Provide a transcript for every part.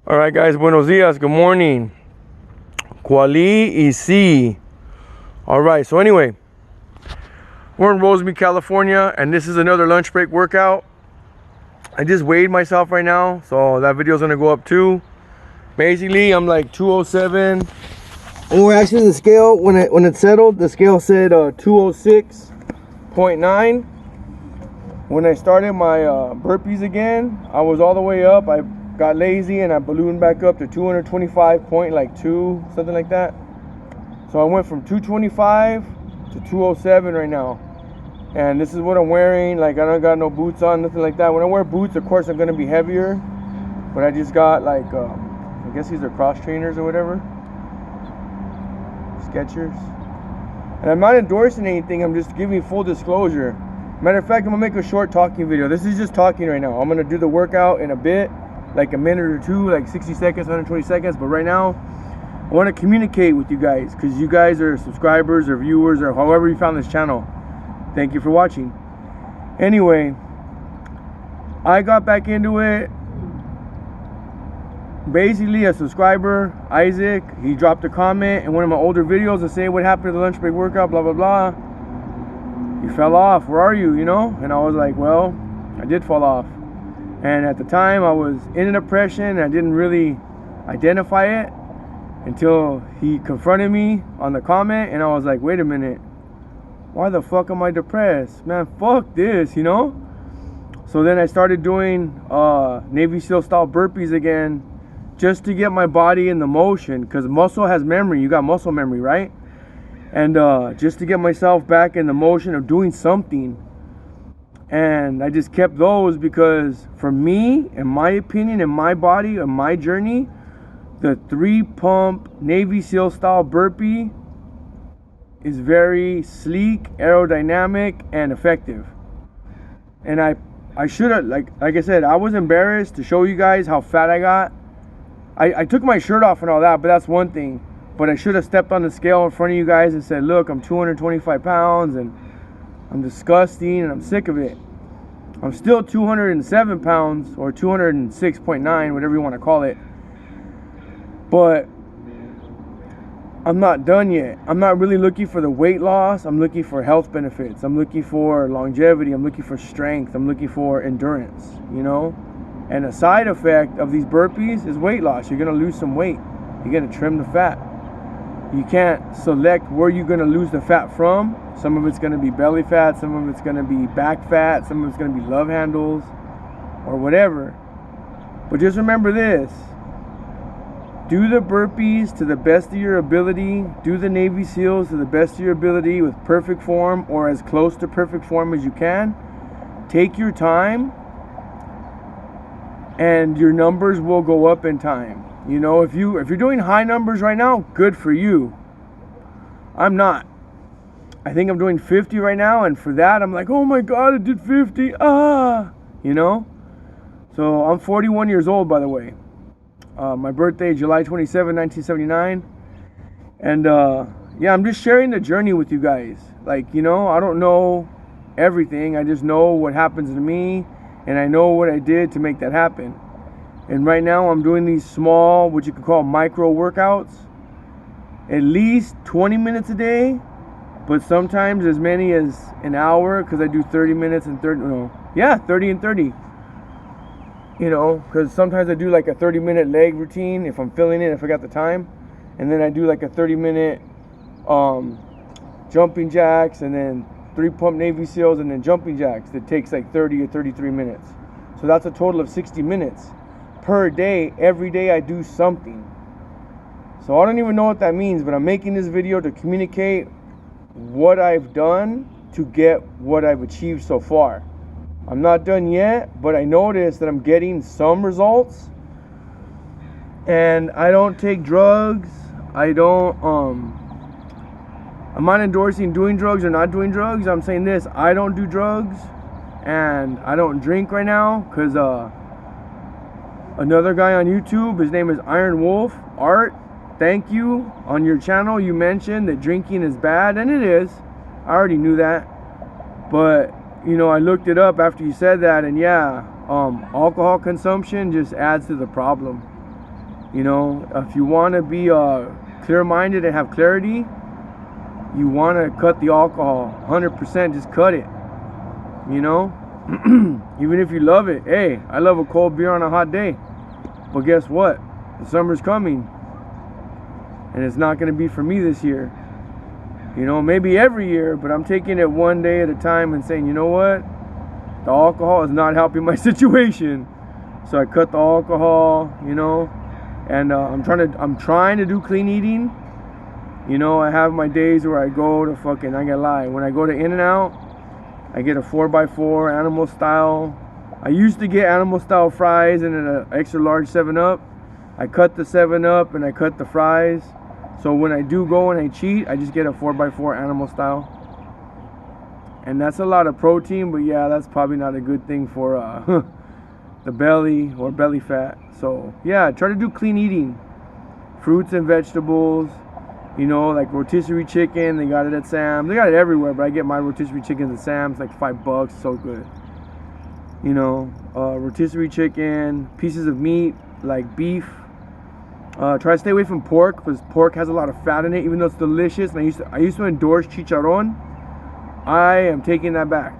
All right, guys, buenos dias, good morning. Kuali y si. All right, so anyway, we're in Rosemead, California, and this is another lunch break workout. I just weighed myself right now, so that video is gonna go up too. Basically, I'm like 207. And we're actually the scale, when it settled, the scale said 206.9. When I started my burpees again, I was all the way up. I got lazy and I ballooned back up to 225.2, something like that. So I went from 225 to 207 right now. And this is what I'm wearing. Like, I don't got no boots on, nothing like that. When I wear boots, of course, I'm gonna be heavier. But I just got like, I guess these are cross trainers or whatever. Skechers. And I'm not endorsing anything, I'm just giving full disclosure. Matter of fact, I'm gonna make a short talking video. This is just talking right now. I'm gonna do the workout in a bit, like a minute or two, like 60 seconds, 120 seconds. But right now, I want to communicate with you guys because you guys are subscribers or viewers or however you found this channel. Thank you for watching. Anyway, I got back into it. Basically, a subscriber, Isaac, he dropped a comment in one of my older videos to say what happened to the lunch break workout, blah, blah, blah. You fell off. Where are you, you know? And I was like, well, I did fall off. And at the time, I was in a depression. I didn't really identify it until he confronted me on the comment. And I was like, wait a minute. Why the fuck am I depressed? Man, fuck this, you know? So then I started doing Navy SEAL style burpees again just to get my body in the motion. Because muscle has memory. You got muscle memory, right? And just to get myself back in the motion of doing something. And I just kept those because for me, in my opinion, in my body, in my journey, the 3-pump Navy SEAL style burpee is very sleek, aerodynamic, and effective. And I should have, like I said, I was embarrassed to show you guys how fat I got. I took my shirt off and all that, but that's one thing. But I should have stepped on the scale in front of you guys and said, look, I'm 225 pounds and I'm disgusting and I'm sick of it. I'm still 207 pounds or 206.9, whatever you want to call it. But I'm not done yet. I'm not really looking for the weight loss. I'm looking for health benefits. I'm looking for longevity. I'm looking for strength. I'm looking for endurance, you know? And a side effect of these burpees is weight loss. You're going to lose some weight. You're going to trim the fat. You can't select where you're going to lose the fat from. Some of it's going to be belly fat, some of it's going to be back fat, some of it's going to be love handles or whatever. But just remember this. Do the burpees to the best of your ability. Do the Navy SEALs to the best of your ability with perfect form or as close to perfect form as you can. Take your time and your numbers will go up in time. You know, if you're doing high numbers right now, good for you. I'm not. I think I'm doing 50 right now, and for that, I'm like, oh my God, I did 50. You know? So I'm 41 years old, by the way. My birthday, July 27, 1979. And yeah, I'm just sharing the journey with you guys. Like, you know, I don't know everything. I just know what happens to me, and I know what I did to make that happen. And right now I'm doing these small, what you could call micro workouts, at least 20 minutes a day, but sometimes as many as an hour, because I do 30 minutes and 30, no, yeah, 30 and 30. You know, because sometimes I do like a 30-minute leg routine if I'm feeling it, if I got the time. And then I do like a 30-minute jumping jacks, and then 3-pump Navy SEALs, and then jumping jacks that takes like 30 or 33 minutes. So that's a total of 60 minutes. Per day, every day I do something. So I don't even know what that means, but I'm making this video to communicate what I've done to get what I've achieved so far. I'm not done yet, but I noticed that I'm getting some results. And I don't take drugs. I'm not endorsing doing drugs or not doing drugs. I'm saying this, I don't do drugs and I don't drink right now because another guy on YouTube, his name is Iron Wolf Art. Thank you. On your channel, you mentioned that drinking is bad, and it is. I already knew that. But, you know, I looked it up after you said that, and yeah, alcohol consumption just adds to the problem. You know, if you want to be clear-minded and have clarity, you want to cut the alcohol 100%. Just cut it. You know, even if you love it. Hey, I love a cold beer on a hot day. But guess what? The summer's coming. And it's not going to be for me this year. You know, maybe every year, but I'm taking it one day at a time and saying, you know what? The alcohol is not helping my situation. So I cut the alcohol, you know, and I'm trying to do clean eating. You know, I have my days where I go to I gotta lie. When I go to In-N-Out, I get a 4x4 animal style. I used to get animal style fries and an extra large 7-Up. I cut the 7-Up and I cut the fries. So when I do go and I cheat, I just get a 4x4 animal style. And that's a lot of protein, but yeah, that's probably not a good thing for the belly or belly fat. So yeah, try to do clean eating. Fruits and vegetables. You know, like rotisserie chicken, they got it at Sam's. They got it everywhere, but I get my rotisserie chicken at Sam's, like $5, so good. You know, rotisserie chicken, pieces of meat, like beef. Try to stay away from pork, because pork has a lot of fat in it, even though it's delicious. And I used to endorse chicharron. I am taking that back.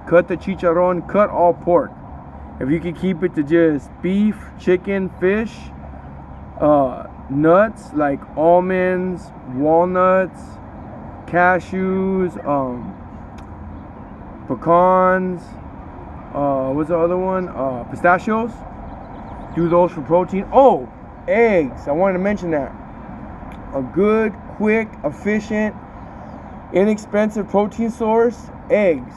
Cut the chicharron, cut all pork. If you can keep it to just beef, chicken, fish, nuts like almonds, walnuts, cashews, pecans, what's the other one? Pistachios. Do those for protein. Oh, eggs. I wanted to mention that. A good, quick, efficient, inexpensive protein source, eggs.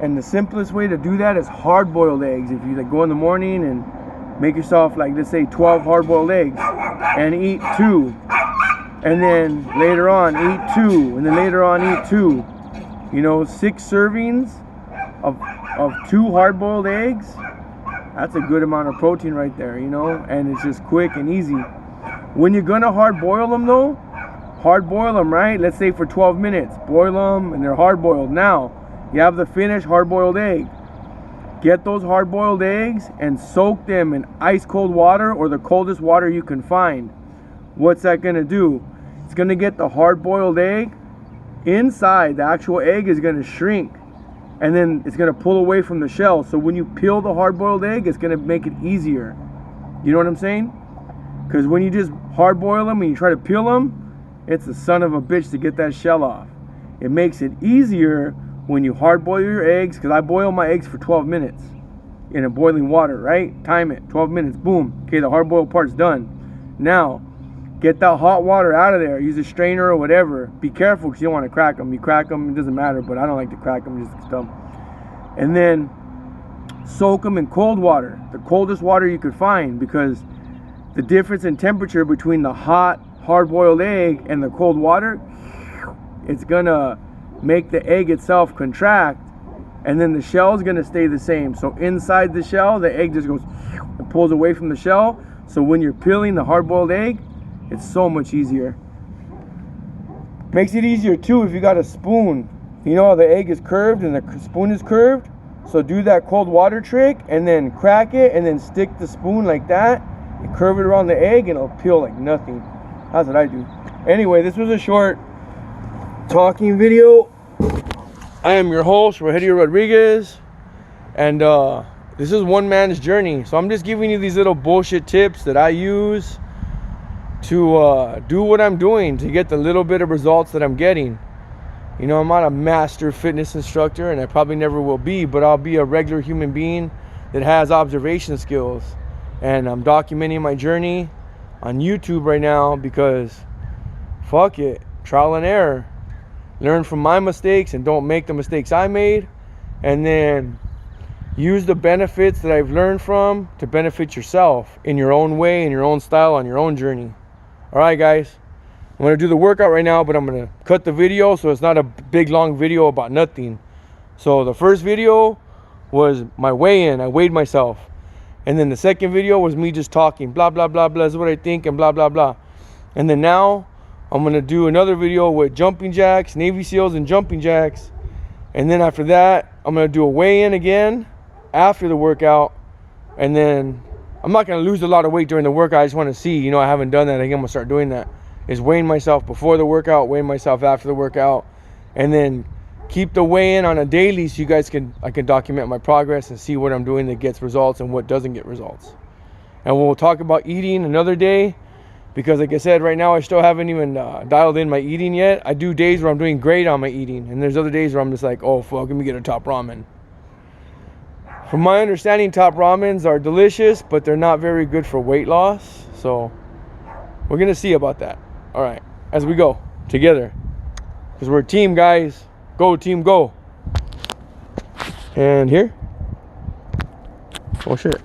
And the simplest way to do that is hard-boiled eggs. If you like go in the morning and make yourself, like, let's say 12 hard-boiled eggs and eat 2, and then later on eat 2, and then later on eat 2. You know, 6 servings of 2 hard-boiled eggs. That's a good amount of protein right there, you know, and it's just quick and easy. When you're gonna hard-boil them though, hard-boil them, right? Let's say for 12 minutes, boil them and they're hard-boiled. Now, you have the finished hard-boiled egg. Get those hard-boiled eggs and soak them in ice cold water or the coldest water you can find. What's that gonna do? It's gonna get the hard-boiled egg inside. The actual egg is gonna shrink, and then it's gonna pull away from the shell. So when you peel the hard-boiled egg, it's gonna make it easier. You know what I'm saying? Because when you just hard-boil them and you try to peel them, it's a son of a bitch to get that shell off. It makes it easier when you hard-boil your eggs, because I boil my eggs for 12 minutes in a boiling water, right? Time it, 12 minutes, boom. Okay, the hard-boiled part's done. Now, get that hot water out of there. Use a strainer or whatever. Be careful, because you don't want to crack them. You crack them, it doesn't matter, but I don't like to crack them, just dumb. And then soak them in cold water, the coldest water you could find, because the difference in temperature between the hot, hard-boiled egg and the cold water, it's gonna make the egg itself contract, and then the shell is gonna stay the same. So inside the shell, the egg just goes and pulls away from the shell. So when you're peeling the hard-boiled egg, it's so much easier. Makes it easier too if you got a spoon. You know how the egg is curved and the spoon is curved? So do that cold water trick and then crack it and then stick the spoon like that and curve it around the egg and it'll peel like nothing. That's what I do. Anyway, this was a short talking video. I am your host, Rogelio Rodriguez, and this is one man's journey. So I'm just giving you these little bullshit tips that I use to do what I'm doing, to get the little bit of results that I'm getting. You know, I'm not a master fitness instructor, and I probably never will be, but I'll be a regular human being that has observation skills. And I'm documenting my journey on YouTube right now because fuck it, trial and error. Learn from my mistakes and don't make the mistakes I made, and then use the benefits that I've learned from to benefit yourself in your own way, in your own style, on your own journey. All right, guys, I'm gonna do the workout right now, but I'm gonna cut the video so it's not a big long video about nothing. So the first video was my weigh-in. I weighed myself, and then the second video was me just talking blah blah blah blah, this is what I think and blah blah blah. And then now I'm going to do another video with jumping jacks, Navy SEALs and jumping jacks. And then after that, I'm going to do a weigh-in again after the workout. And then I'm not going to lose a lot of weight during the workout. I just want to see, you know, I haven't done that. I think I'm going to start doing that. Is weighing myself before the workout, weighing myself after the workout, and then keep the weigh-in on a daily so you guys I can document my progress and see what I'm doing that gets results and what doesn't get results. And we'll talk about eating another day, because like I said, right now I still haven't even dialed in my eating yet. I do days where I'm doing great on my eating, and there's other days where I'm just like, oh fuck, let me get a Top Ramen. From my understanding, Top Ramens are delicious, but they're not very good for weight loss. So we're gonna see about that. All right, as we go together, because we're a team, guys. Go team, go. And here, oh shit.